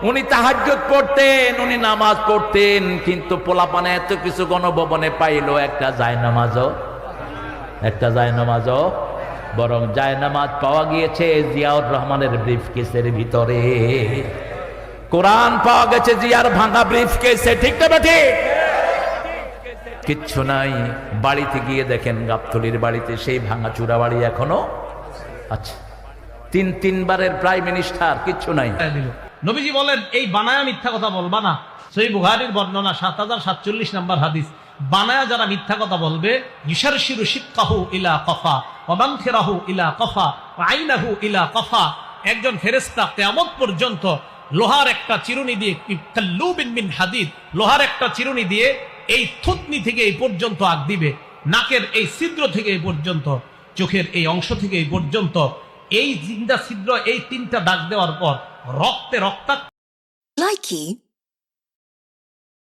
উনি তাহাজ্জুদ পড়তেন, উনি নামাজ পড়তেন, কিন্তু পোলাপানে এত কিছু গণভবনে পাইলো, একটা জায়নামাজও বরং জায়নামাজ পাওয়া গিয়েছে জিয়াউর রহমানের ব্রিফকেসের ভিতরে, কোরআন পাওয়া গেছে জিয়ার ভাঙা ব্রিফকেসে। ঠিক না ঠিক? কিচ্ছু নাই। বাড়িতে গিয়ে দেখেন গাবতলীর বাড়িতে সেই ভাঙা চূড়া বাড়ি এখনো আচ্ছা, তিনবারের প্রাইম মিনিস্টার, কিচ্ছু নাই। নবীজি বলেন, এই বানায়া মিথ্যা কথা বলবা না। সহিহ বুখারীর বর্ণনা ৭০৪৭ নম্বর হাদিস। বানায়া যারা মিথ্যা কথা বলবে, ইউশারশিরু শিক্কাহু ইলা কফা ওয়া মানখিরাহু ইলা কফা ওয়া আইনাহু ইলা কফা। একজন ফেরেশতা কিয়ামত পর্যন্ত লোহার একটা চিরুনি দিয়ে, কাল্লুবিন মিন হাদিদ, লোহার একটা চিরুনি দিয়ে এই থুতনি থেকে এই পর্যন্ত আগ দিবে, নাকের এই ছিদ্র থেকে এই পর্যন্ত, চোখের এই অংশ থেকে এই পর্যন্ত, এই তিনটা ছিদ্র, এই তিনটা দাগ দেওয়ার পর রক্তে রক্তাক্ত।